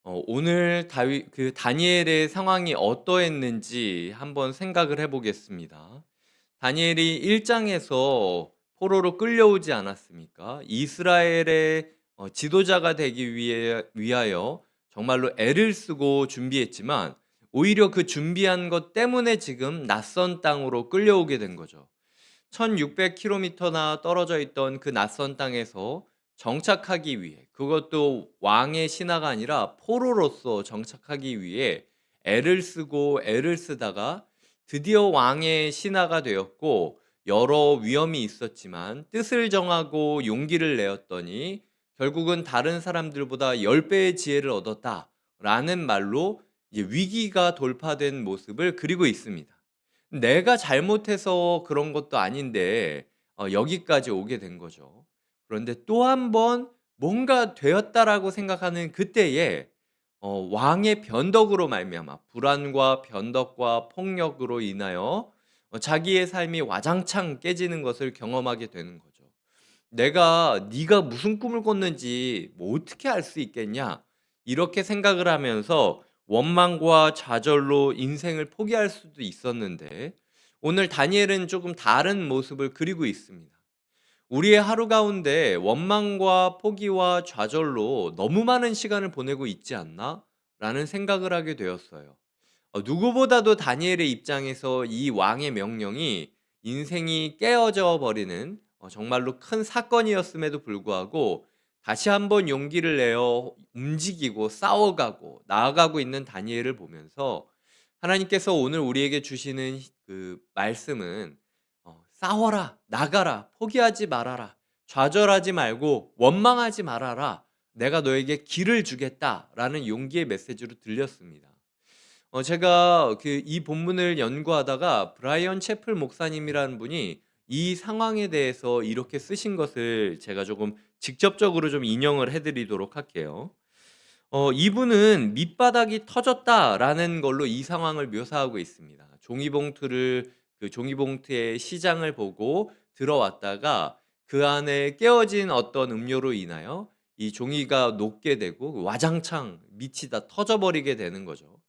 오늘 다니엘의 상황이 어떠했는지 한번 생각을 해 보겠습니다. 다니엘이 1 장에서 포로로 끌려오지 않았습니까? 이스라엘의 지도자가 되기 위하여 정말로 애를 쓰고 준비했지만 오히려 그 준비한 것 때문에 지금 낯선 땅으로 끌려오게 된 거죠. 1600 킬로미터나 떨어져 있던 그 낯선 땅에서 정착하기 위해, 그것도 왕의 신하가 아니라 포로로서 정착하기 위해 애를 쓰고 애를 쓰다가 드디어 왕의 신하가 되었고, 여러 위험이 있었지만 뜻을 정하고 용기를 내었더니 결국은 다른 사람들보다 10배의 지혜를 얻었다라는 말로 이제 위기가 돌파된 모습을 그리고 있습니다. 내가 잘못해서 그런 것도 아닌데 여기까지 오게 된 거죠. 그런데 또 한 번 '뭔가 되었다.'라고 생각하는 그때에 왕의 변덕으로 말미암아 불안과 변덕과 폭력으로 인하여 자기의 삶이 와장창 깨지는 것을 경험하게 되는 거죠. '내가 네가 무슨 꿈을 꿨는지 뭐 어떻게 알 수 있겠냐.' 이렇게 생각을 하면서 원망과 좌절로 인생을 포기할 수도 있었는데, 오늘 다니엘은 조금 다른 모습을 그리고 있습니다. '우리의 하루 가운데 원망과 포기와 좌절로 너무 많은 시간을 보내고 있지 않나?' 라는 생각을 하게 되었어요. 누구보다도 다니엘의 입장에서 이 왕의 명령이 인생이 깨어져 버리는 정말로 큰 사건이었음에도 불구하고 다시 한번 용기를 내어 움직이고 싸워가고 나아가고 있는 다니엘을 보면서 하나님께서 오늘 우리에게 주시는 그 말씀은 "싸워라. 나가라. 포기하지 말아라. 좌절하지 말고 원망하지 말아라. 내가 너에게 길을 주겠다."라는 용기의 메시지로 들렸습니다. 제가 이 본문을 연구하다가 브라이언 채플 목사님이라는 분이 이 상황에 대해서 이렇게 쓰신 것을 제가 조금 직접적으로 좀 인용을 해 드리도록 할게요. 이분은 "밑바닥이 터졌다."라는 걸로 이 상황을 묘사하고 있습니다. 종이봉투의 시장을 보고 들어왔다가 그 안에 깨어진 어떤 음료로 인하여 이 종이가 녹게 되고 와장창 밑이 다 터져 버리게 되는 거죠.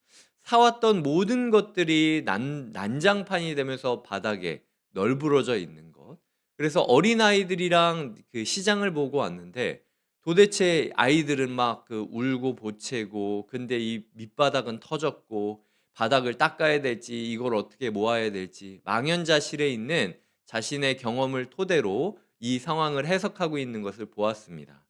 사 왔던 모든 것들이 난장판이 되면서 바닥에 널브러져 있는 것. 그래서 어린아이들이랑 그 시장을 보고 왔는데 도대체 아이들은 막 울고 보채고, 근데 이 밑바닥은 터졌고 바닥을 닦아야 될지 이걸 어떻게 모아야 될지 망연자실해 있는 자신의 경험을 토대로 이 상황을 해석하고 있는 것을 보았습니다.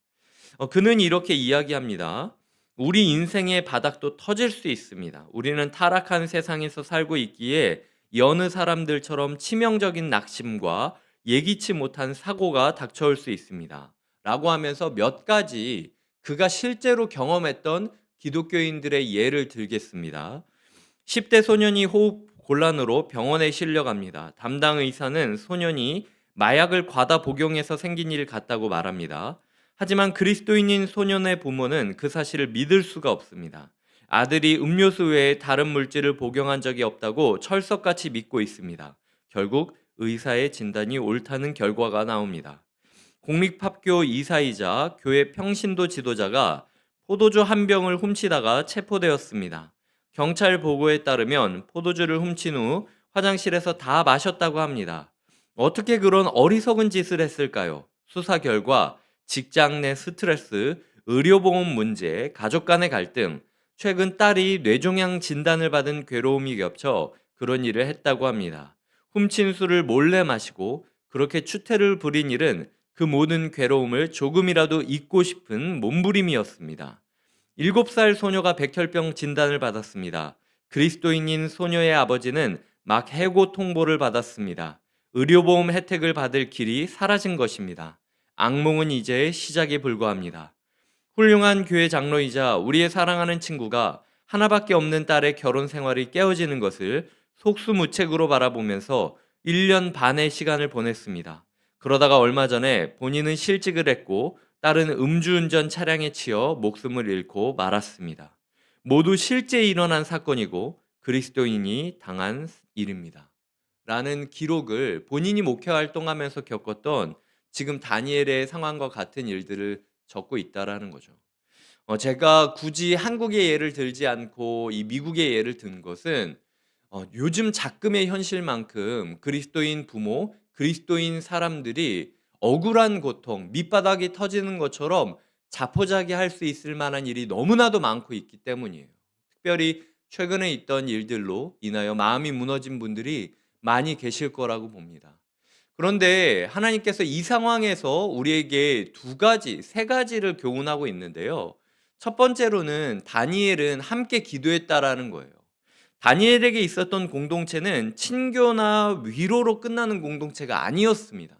그는 이렇게 이야기합니다. "우리 인생의 바닥도 터질 수 있습니다. 우리는 타락한 세상에서 살고 있기에 여느 사람들처럼 치명적인 낙심과 예기치 못한 사고가 닥쳐올 수 있습니다." 라고 하면서 몇 가지 그가 실제로 경험했던 기독교인들의 예를 들겠습니다. 10대 소년이 호흡 곤란으로 병원에 실려갑니다. 담당 의사는 소년이 마약을 과다 복용해서 생긴 일 같다고 말합니다. 하지만 그리스도인인 소년의 부모는 그 사실을 믿을 수가 없습니다. 아들이 음료수 외에 다른 물질을 복용한 적이 없다고 철석같이 믿고 있습니다. 결국 의사의 진단이 옳다는 결과가 나옵니다. 공립학교 이사이자 교회 평신도 지도자가 포도주 한 병을 훔치다가 체포되었습니다. 경찰 보고에 따르면 포도주를 훔친 후 화장실에서 다 마셨다고 합니다. 어떻게 그런 어리석은 짓을 했을까요? 수사 결과 직장 내 스트레스, 의료보험 문제, 가족 간의 갈등, 최근 딸이 뇌종양 진단을 받은 괴로움이 겹쳐 그런 일을 했다고 합니다. 훔친 술을 몰래 마시고 그렇게 추태를 부린 일은 그 모든 괴로움을 조금이라도 잊고 싶은 몸부림이었습니다. 7살 소녀가 백혈병 진단을 받았습니다. 그리스도인인 소녀의 아버지는 막 해고 통보를 받았습니다. 의료보험 혜택을 받을 길이 사라진 것입니다. 악몽은 이제 시작에 불과합니다. 훌륭한 교회 장로이자 우리의 사랑하는 친구가 하나밖에 없는 딸의 결혼 생활이 깨어지는 것을 속수무책으로 바라보면서 1년 반의 시간을 보냈습니다. 그러다가 얼마 전에 본인은 실직을 했고 딸은 음주운전 차량에 치여 목숨을 잃고 말았습니다. 모두 실제 일어난 사건이고 그리스도인이 당한 일입니다. 라는 기록을 본인이 목회 활동하면서 겪었던 지금 다니엘의 상황과 같은 일들을 적고 있다라는 거죠. 제가 굳이 한국의 예를 들지 않고 이 미국의 예를 든 것은 요즘 작금의 현실만큼 그리스도인 부모, 그리스도인 사람들이 억울한 고통, 밑바닥이 터지는 것처럼 자포자기할 수 있을 만한 일이 너무나도 많고 있기 때문이에요. 특별히 최근에 있던 일들로 인하여 마음이 무너진 분들이 많이 계실 거라고 봅니다. 그런데 하나님께서 이 상황에서 우리에게 두 가지, 세 가지를 교훈하고 있는데요. 첫 번째로는 다니엘은 함께 기도했다라는 거예요. 다니엘에게 있었던 공동체는 친교나 위로로 끝나는 공동체가 아니었습니다.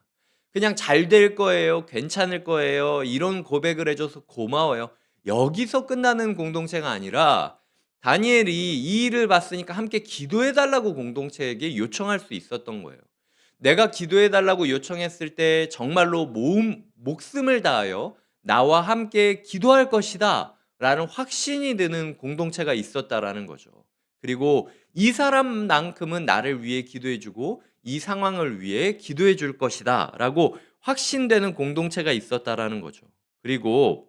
그냥 잘 될 거예요, 괜찮을 거예요, 이런 고백을 해줘서 고마워요. 여기서 끝나는 공동체가 아니라 다니엘이 이 일을 봤으니까 함께 기도해달라고 공동체에게 요청할 수 있었던 거예요. 내가 기도해달라고 요청했을 때 정말로 목숨을 다하여 나와 함께 기도할 것이다 라는 확신이 드는 공동체가 있었다라는 거죠. 그리고 이 사람만큼은 나를 위해 기도해주고 이 상황을 위해 기도해 줄 것이다 라고 확신되는 공동체가 있었다라는 거죠. 그리고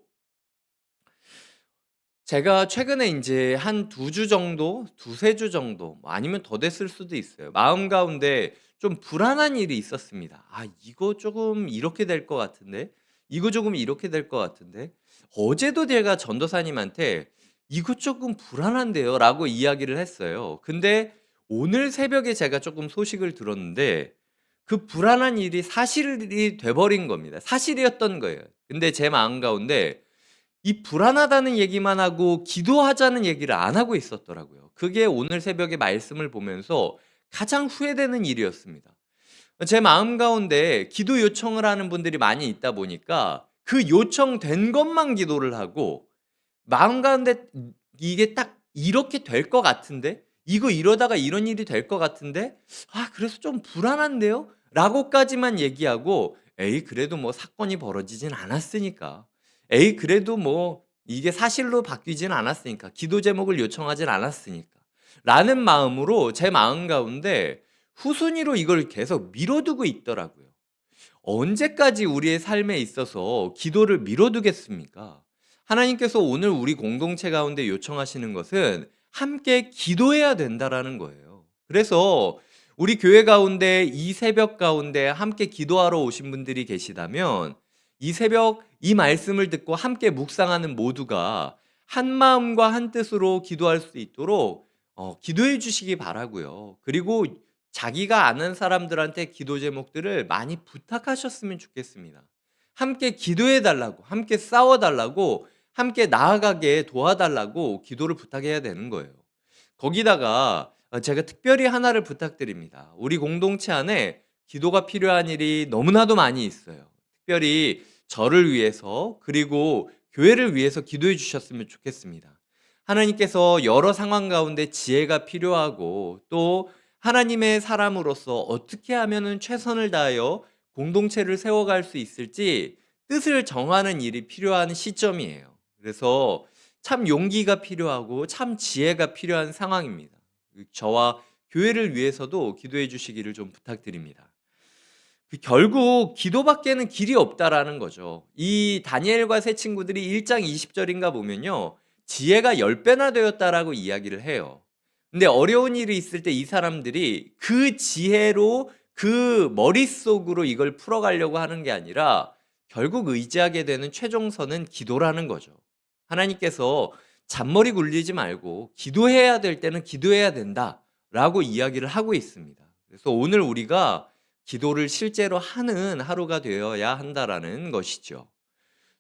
제가 최근에 인제 한 2주 정도, 2-3주 정도 뭐 아니면 더 됐을 수도 있어요. 마음 가운데 좀 불안한 일이 있었습니다. '아 이거 조금 이렇게 될 것 같은데. 이거 조금 이렇게 될 것 같은데.' 어제도 제가 전도사님한테 "이거 조금 불안한데요."라고 이야기를 했어요. 근데 오늘 새벽에 제가 조금 소식을 들었는데 그 불안한 일이 사실이 돼 버린 겁니다. 사실이었던 거예요. 근데 제 마음 가운데 이 불안하다는 얘기만 하고 기도하자는 얘기를 안 하고 있었더라고요. 그게 오늘 새벽에 말씀을 보면서 가장 후회되는 일이었습니다. 제 마음 가운데 기도 요청을 하는 분들이 많이 있다 보니까 그 요청된 것만 기도를 하고 마음 가운데 이게 딱 이렇게 될 것 같은데? 이거 이러다가 이런 일이 될 것 같은데? 아 그래서 좀 불안한데요? 라고까지만 얘기하고 에이 그래도 뭐 사건이 벌어지진 않았으니까. 에이 그래도 뭐 이게 사실로 바뀌진 않았으니까. 기도 제목을 요청하진 않았으니까. 라는 마음으로 제 마음 가운데 후순위로 이걸 계속 미뤄두고 있더라고요. 언제까지 우리의 삶에 있어서 기도를 미뤄두겠습니까? 하나님께서 오늘 우리 공동체 가운데 요청하시는 것은 함께 기도해야 된다라는 거예요. 그래서 우리 교회 가운데 이 새벽 가운데 함께 기도하러 오신 분들이 계시다면 이 새벽 이 말씀을 듣고 함께 묵상하는 모두가 한 마음과 한 뜻으로 기도할 수 있도록 기도해 주시기 바라고요. 그리고 자기가 아는 사람들한테 기도 제목들을 많이 부탁하셨으면 좋겠습니다. 함께 기도해 달라고, 함께 싸워 달라고, 함께 나아가게 도와달라고 기도를 부탁해야 되는 거예요. 거기다가 제가 특별히 하나를 부탁드립니다. 우리 공동체 안에 기도가 필요한 일이 너무나도 많이 있어요. 특별히 저를 위해서 그리고 교회를 위해서 기도해 주셨으면 좋겠습니다. 하나님께서 여러 상황 가운데 지혜가 필요하고 또 하나님의 사람으로서 어떻게 하면은 최선을 다하여 공동체를 세워갈 수 있을지 뜻을 정하는 일이 필요한 시점이에요. 그래서 참 용기가 필요하고 참 지혜가 필요한 상황입니다. 저와 교회를 위해서도 기도해 주시기를 좀 부탁드립니다. 결국 기도밖에는 길이 없다라는 거죠. 이 다니엘과 세 친구들이 1장 20 절인가 보면요. 지혜가 10 배나 되었다라고 이야기를 해요. 근데 어려운 일이 있을 때 이 사람들이 그 지혜로 그 머릿속으로 이걸 풀어가려고 하는 게 아니라 결국 의지하게 되는 최종선은 기도라는 거죠. 하나님께서 잔머리 굴리지 말고 기도해야 될 때는 기도해야 된다라고 이야기를 하고 있습니다. 그래서 오늘 우리가 기도를 실제로 하는 하루가 되어야 한다라는 것이죠.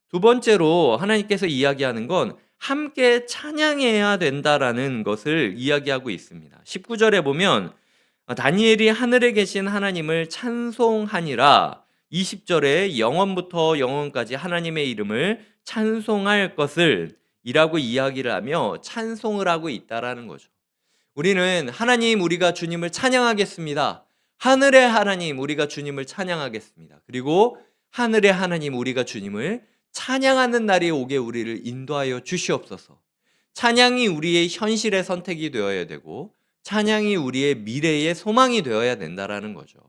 두 번째로 하나님께서 이야기하는 건 함께 찬양해야 된다라는 것을 이야기하고 있습니다. 19절에 보면 다니엘이 하늘에 계신 하나님을 찬송하니라 20절에 영원부터 영원까지 하나님의 이름을 찬송할 것을 이라고 이야기를 하며 찬송을 하고 있다라는 거죠. 우리는 하나님 우리가 주님을 찬양하겠습니다. 하늘의 하나님 우리가 주님을 찬양하겠습니다. 그리고 하늘의 하나님 우리가 주님을 찬양하는 날이 오게 우리를 인도하여 주시옵소서. 찬양이 우리의 현실의 선택이 되어야 되고 찬양이 우리의 미래의 소망이 되어야 된다라는 거죠.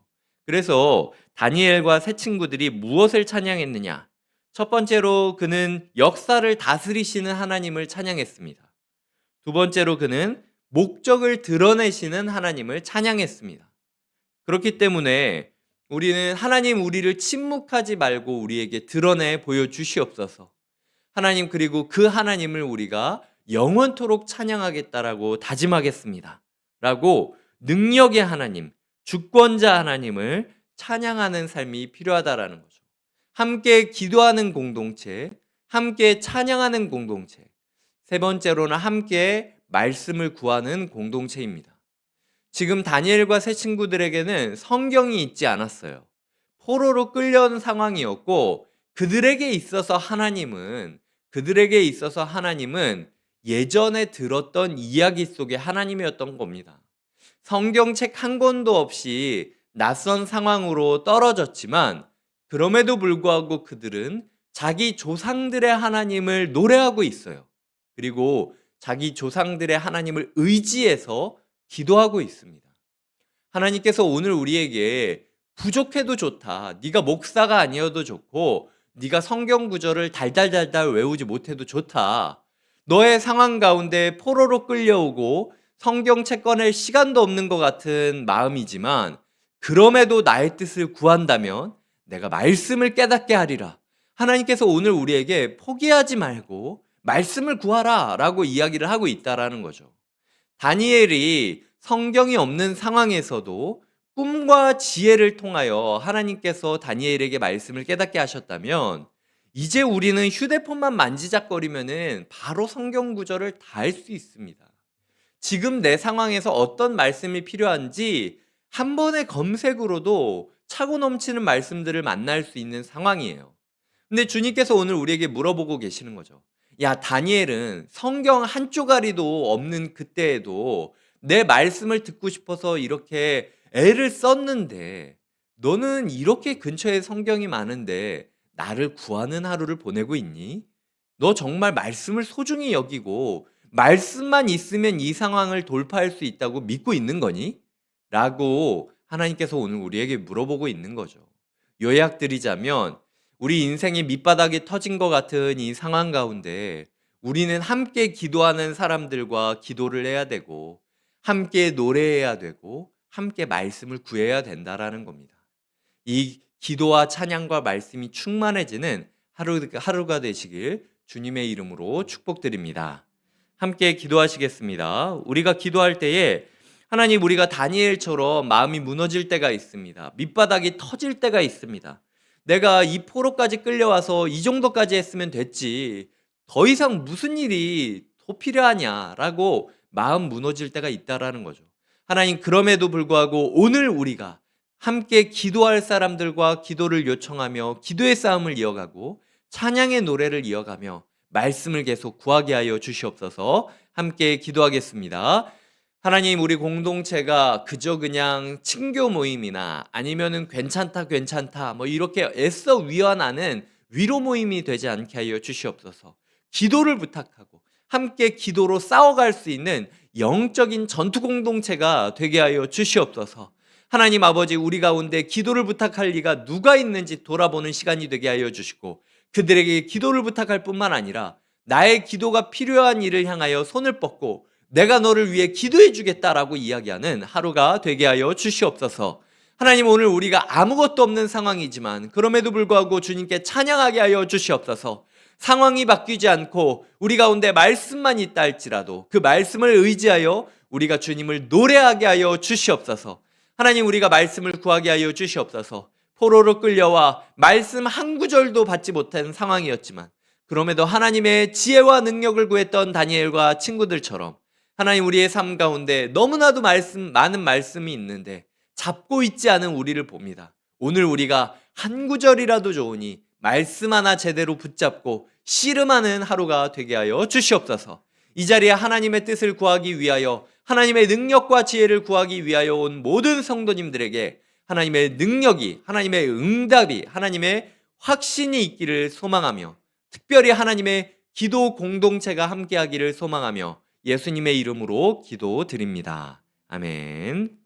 그래서 다니엘과 세 친구들이 무엇을 찬양했느냐? 첫 번째로 그는 역사를 다스리시는 하나님을 찬양했습니다. 두 번째로 그는 목적을 드러내시는 하나님을 찬양했습니다. 그렇기 때문에 우리는 하나님 우리를 침묵하지 말고 우리에게 드러내 보여주시옵소서. 하나님 그리고 그 하나님을 우리가 영원토록 찬양하겠다라고 다짐하겠습니다. 라고 능력의 하나님, 주권자 하나님을 찬양하는 삶이 필요하다라는 거죠. 함께 기도하는 공동체, 함께 찬양하는 공동체, 세 번째로는 함께 말씀을 구하는 공동체입니다. 지금 다니엘과 세 친구들에게는 성경이 있지 않았어요. 포로로 끌려온 상황이었고 그들에게 있어서 하나님은 예전에 들었던 이야기 속의 하나님이었던 겁니다. 성경책 한 권도 없이 낯선 상황으로 떨어졌지만 그럼에도 불구하고 그들은 자기 조상들의 하나님을 노래하고 있어요. 그리고 자기 조상들의 하나님을 의지해서 기도하고 있습니다. 하나님께서 오늘 우리에게 부족해도 좋다. 네가 목사가 아니어도 좋고 네가 성경 구절을 달달달달 외우지 못해도 좋다. 너의 상황 가운데 포로로 끌려오고 성경책 꺼낼 시간도 없는 것 같은 마음이지만 그럼에도 나의 뜻을 구한다면 내가 말씀을 깨닫게 하리라. 하나님께서 오늘 우리에게 포기하지 말고 말씀을 구하라 라고 이야기를 하고 있다라는 거죠. 다니엘이 성경이 없는 상황에서도 꿈과 지혜를 통하여 하나님께서 다니엘에게 말씀을 깨닫게 하셨다면 이제 우리는 휴대폰만 만지작거리면은 바로 성경 구절을 다 알 수 있습니다. 지금 내 상황에서 어떤 말씀이 필요한지 한 번의 검색으로도 차고 넘치는 말씀들을 만날 수 있는 상황이에요. 근데 주님께서 오늘 우리에게 물어보고 계시는 거죠. 야, 다니엘은 성경 한 쪼가리도 없는 그때에도 내 말씀을 듣고 싶어서 이렇게 애를 썼는데 너는 이렇게 근처에 성경이 많은데 나를 구하는 하루를 보내고 있니? 너 정말 말씀을 소중히 여기고 말씀만 있으면 이 상황을 돌파할 수 있다고 믿고 있는 거니? 라고 하나님께서 오늘 우리에게 물어보고 있는 거죠. 요약드리자면 우리 인생의 밑바닥이 터진 것 같은 이 상황 가운데 우리는 함께 기도하는 사람들과 기도를 해야 되고 함께 노래해야 되고 함께 말씀을 구해야 된다라는 겁니다. 이 기도와 찬양과 말씀이 충만해지는 하루가 되시길 주님의 이름으로 축복드립니다. 함께 기도하시겠습니다. 우리가 기도할 때에 하나님 우리가 다니엘처럼 마음이 무너질 때가 있습니다. 밑바닥이 터질 때가 있습니다. 내가 이 포로까지 끌려와서 이 정도까지 했으면 됐지. 더 이상 무슨 일이 더 필요하냐라고 마음 무너질 때가 있다라는 거죠. 하나님 그럼에도 불구하고 오늘 우리가 함께 기도할 사람들과 기도를 요청하며 기도의 싸움을 이어가고 찬양의 노래를 이어가며 말씀을 계속 구하게 하여 주시옵소서. 함께 기도하겠습니다. 하나님 우리 공동체가 그저 그냥 친교 모임이나 아니면은 괜찮다 뭐 이렇게 애써 위안하는 위로 모임이 되지 않게 하여 주시옵소서. 기도를 부탁하고 함께 기도로 싸워갈 수 있는 영적인 전투 공동체가 되게 하여 주시옵소서. 하나님 아버지 우리 가운데 기도를 부탁할 이가 누가 있는지 돌아보는 시간이 되게 하여 주시고 그들에게 기도를 부탁할 뿐만 아니라 나의 기도가 필요한 일을 향하여 손을 뻗고 내가 너를 위해 기도해 주겠다라고 이야기하는 하루가 되게 하여 주시옵소서. 하나님 오늘 우리가 아무것도 없는 상황이지만 그럼에도 불구하고 주님께 찬양하게 하여 주시옵소서. 상황이 바뀌지 않고 우리 가운데 말씀만 있다 할지라도 그 말씀을 의지하여 우리가 주님을 노래하게 하여 주시옵소서. 하나님 우리가 말씀을 구하게 하여 주시옵소서. 포로로 끌려와 말씀 한 구절도 받지 못한 상황이었지만 그럼에도 하나님의 지혜와 능력을 구했던 다니엘과 친구들처럼 하나님 우리의 삶 가운데 너무나도 많은 말씀이 있는데 잡고 있지 않은 우리를 봅니다. 오늘 우리가 한 구절이라도 좋으니 말씀 하나 제대로 붙잡고 씨름하는 하루가 되게 하여 주시옵소서. 이 자리에 하나님의 뜻을 구하기 위하여 하나님의 능력과 지혜를 구하기 위하여 온 모든 성도님들에게 하나님의 능력이, 하나님의 응답이, 하나님의 확신이 있기를 소망하며 특별히 하나님의 기도 공동체가 함께하기를 소망하며 예수님의 이름으로 기도드립니다. 아멘.